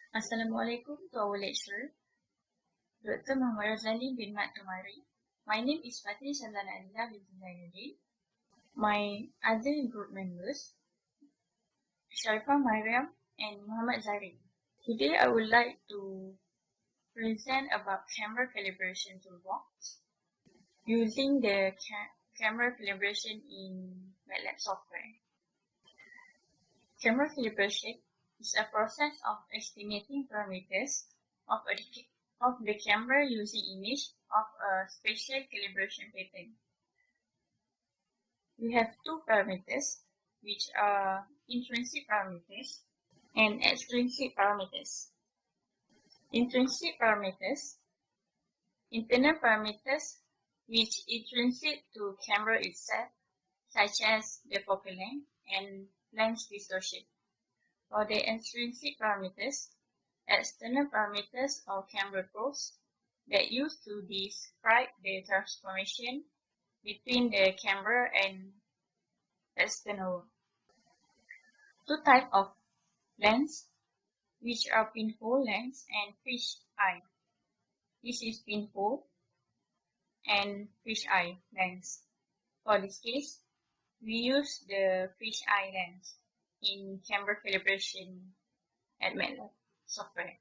Assalamualaikum to our lecturer, Dr. Muhammad Razali bin Mat Kamari. My name is Fatih Shazana Adila bin Zainuddin. My other group members, Sharifah Mariam and Muhammad Zari. Today I would like to present about camera calibration toolbox using the camera calibration in MATLAB software. Camera calibration is a process of estimating parameters of the camera using image of a spatial calibration pattern. We have two parameters, which are intrinsic parameters and extrinsic parameters. Intrinsic parameters, internal parameters which intrinsic to camera itself, such as the focal length and lens distortion. For the extrinsic parameters, external parameters or camera probes that used to describe the transformation between the camera and external world. Two types of lens, which are pinhole lens and fish eye. This is pinhole and fish eye lens. For this case, we use the fish eye lens in camera calibration at MATLAB software.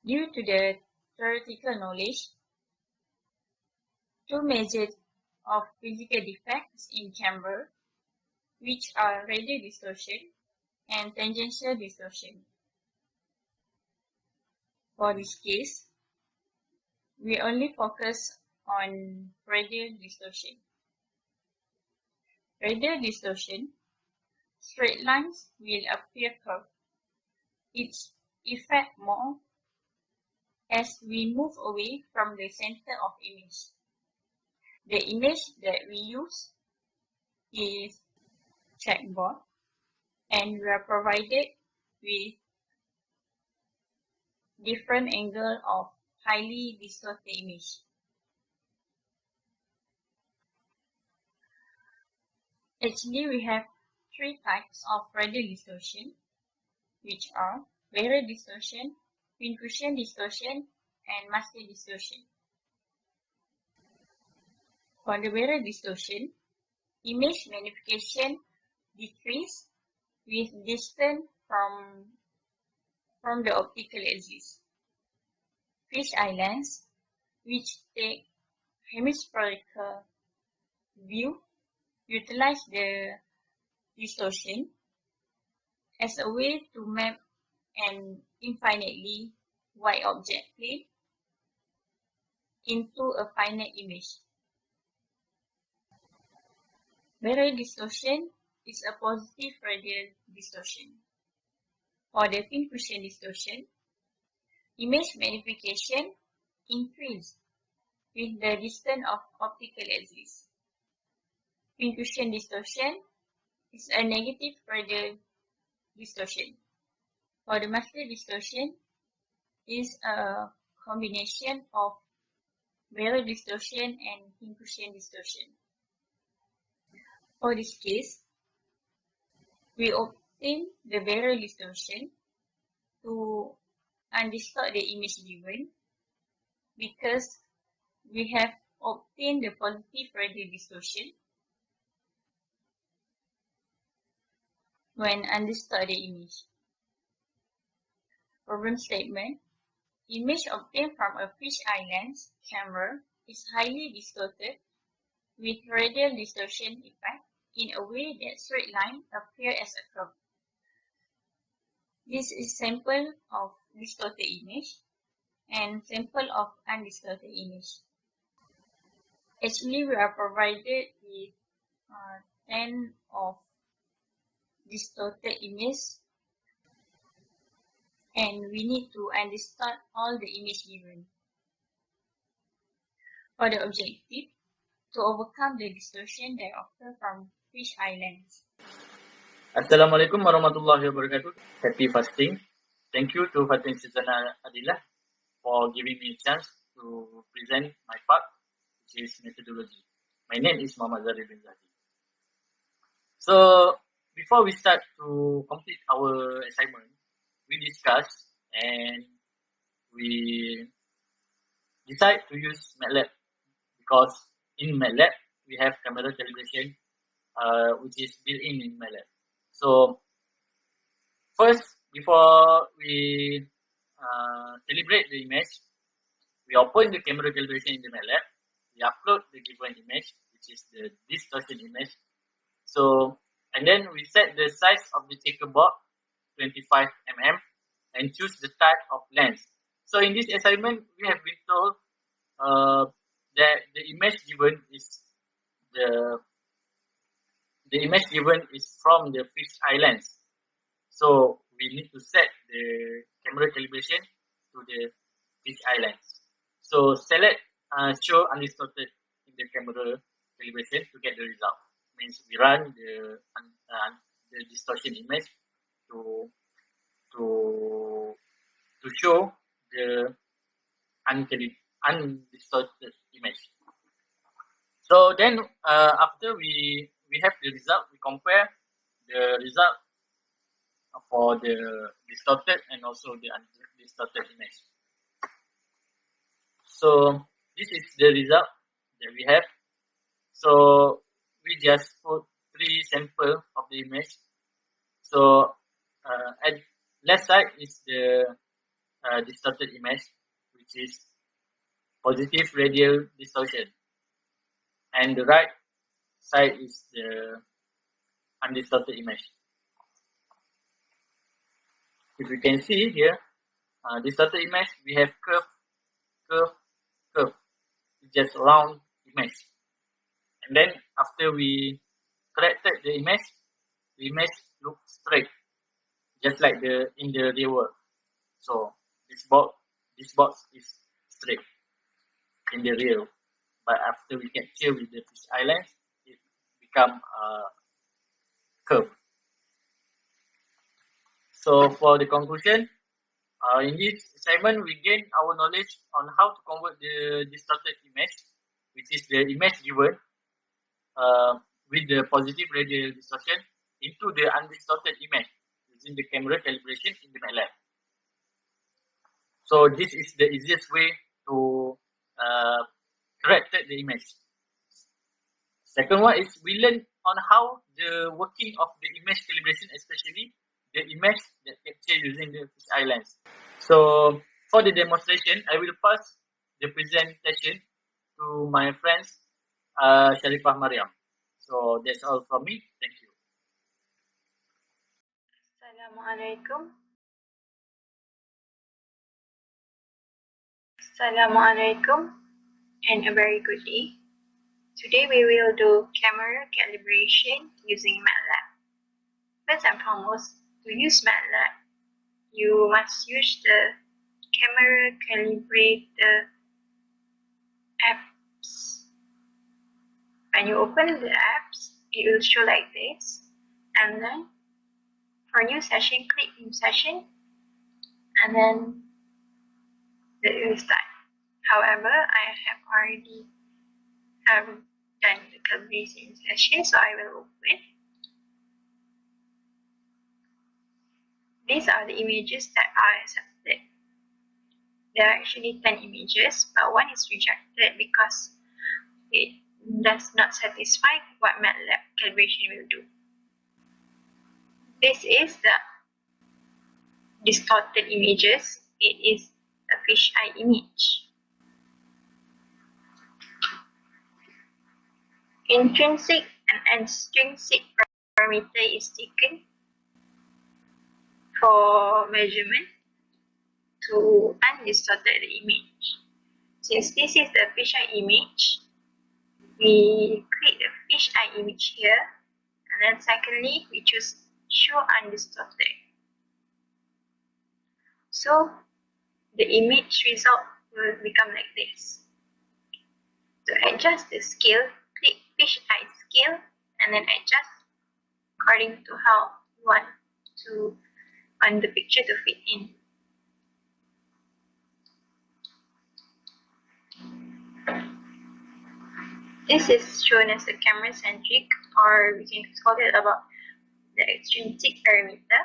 Due to the theoretical knowledge, two measures of physical defects in camera, which are radial distortion and tangential distortion. For this case, we only focus on radial distortion. Radial distortion, straight lines will appear curved. Its effect more as we move away from the center of image. The image that we use is checkboard, and we are provided with different angle of highly distorted image. Actually, we have three types of radial distortion, which are barrier distortion, pincushion distortion, and master distortion. For the barrier distortion, image magnification decrease with distance from the optical axis. Fish eye lens, which take hemispherical view, utilize the distortion as a way to map an infinitely wide object plane into a finite image. Barrier distortion is a positive radial distortion. For the pincushion distortion, image magnification increase with the distance of optical axis. Pincushion distortion is a negative radial distortion. For the master distortion is a combination of barrier distortion and pincushion distortion. For this case, we obtain the barrier distortion to undistort the image given because we have obtained the positive radial distortion when undistort the image. Problem statement: image obtained from a fish eye lens camera is highly distorted with radial distortion effect in a way that straight line appear as a curve. This is sample of distorted image and sample of undistorted image. Actually, we are provided with 10 of distorted image, and we need to undistort all the image given. For the objective, to overcome the distortion that occur from fish eye lens. Assalamualaikum warahmatullahi wabarakatuh. Happy fasting. Thank you to Fatih Shazana Adila for giving me a chance to present my part, which is methodology. My name is Muhammad Zari bin Zadi. So, before we start to complete our assignment, we discussed and we decide to use MATLAB because in MATLAB we have camera calibration, which is built-in in MATLAB. So first, before we calibrate the image, we open the camera calibration in the MATLAB. We upload the given image, which is the distortion image. So, and then we set the size of the checkerboard 25 mm and choose the type of lens. So in this assignment, we have been told that the image given is the image given is from the fisheye lens. So we need to set the camera calibration to the fisheye lens. So select show undistorted in the camera calibration to get the result. Means we run the distortion image to show the undistorted image. So then after we have the result, we compare the result for the distorted and also the undistorted image. So this is the result that we have. So we just put 3 samples of the image. So at left side is the distorted image, which is positive radial distortion, and the right side is the undistorted image. If you can see here, distorted image, we have curve, just round image. And then after we corrected the image looks straight, just like in the real world. So this box is straight in the real, but after we capture with the fisheye lens, it become curve. So for the conclusion, in this assignment, we gain our knowledge on how to convert the distorted image, which is the image given with the positive radial distortion, into the undistorted image using the camera calibration in the MATLAB. So this is the easiest way to correct the image. Second one is we learn on how the working of the image calibration, especially the image that captured using the fisheye lens. So for the demonstration, I will pass the presentation to my friends Sharifah Mariam. So that's all from me. Thank you. Assalamualaikum and a very good day. Today we will do camera calibration using MATLAB. First and foremost, to use MATLAB, you must use the camera calibrator apps. When you open the apps, it will show like this, and then for new session, click new session, and then it will start. However, I have already done the calibration session, so I will open. These are the images that are accepted. There are actually 10 images, but one is rejected because it does not satisfy what MATLAB calibration will do. This is the distorted images. It is a fisheye image. Intrinsic and extrinsic parameter is taken for measurement to undistorted image. Since this is the fisheye image, we click the fisheye image here, and then secondly, we choose show undistorted. So the image result will become like this. To adjust the scale, click fisheye scale, and then adjust according to how you want the picture to fit in. This is shown as a camera centric, or we can call it about the extrinsic parameter.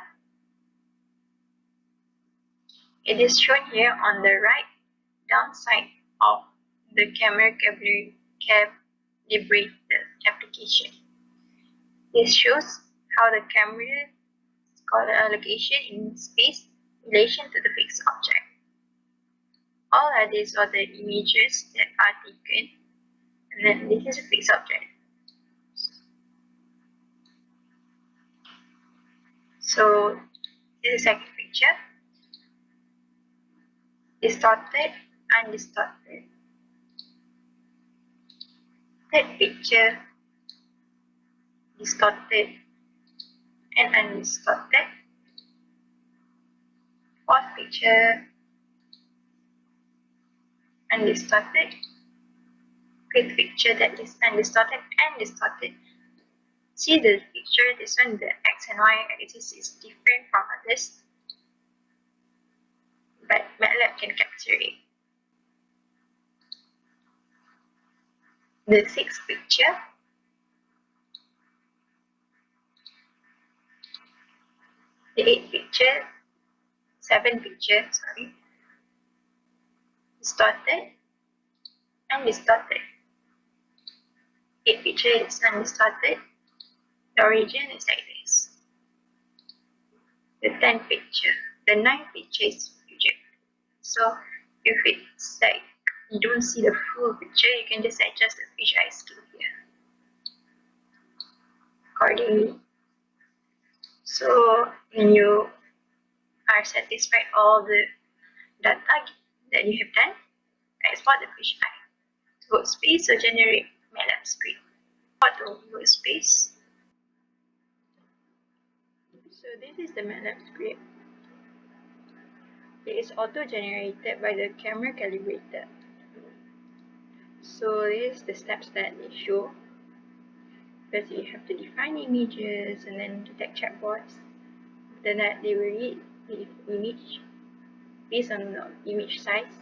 It is shown here on the right down side of the camera calibrator application. This shows how the camera color allocation in space in relation to the fixed object. All others are the images that are taken, and then this is a fixed object. So this is the second picture. Distorted, undistorted. Third picture, distorted and undistorted. Fourth picture, undistorted. Fifth picture, that is undistorted and distorted. See the picture, this one, the X and Y axis is different from others, but MATLAB can capture it. The sixth picture, the eighth picture, seventh picture, distorted and distorted. Eighth picture is undistorted. The origin is like this. The 10th picture, the 9th picture is rejected. So if it's like you don't see the full picture, you can just adjust the fisheye scale here accordingly. So when you are satisfied all the data that you have done, export the fisheye to workspace or generate MATLAB script. Or to workspace. So this is the MATLAB script. It is auto-generated by the camera calibrator. So this is the steps that they show. First, you have to define images and then detect checkbox. After that, they will read the image based on the image size.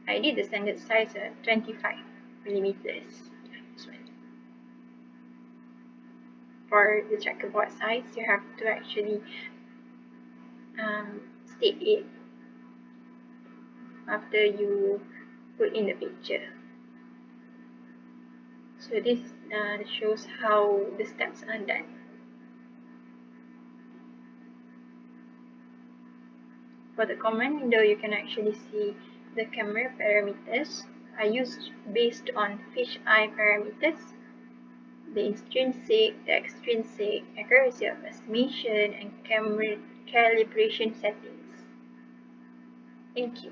I did the standard size at 25 millimeters. For the checkerboard size, you have to actually state it after you put in the picture. So this shows how the steps are done. For the command window, you can actually see the camera parameters are used based on fisheye parameters, the intrinsic, the extrinsic, accuracy of estimation, and camera calibration settings. Thank you.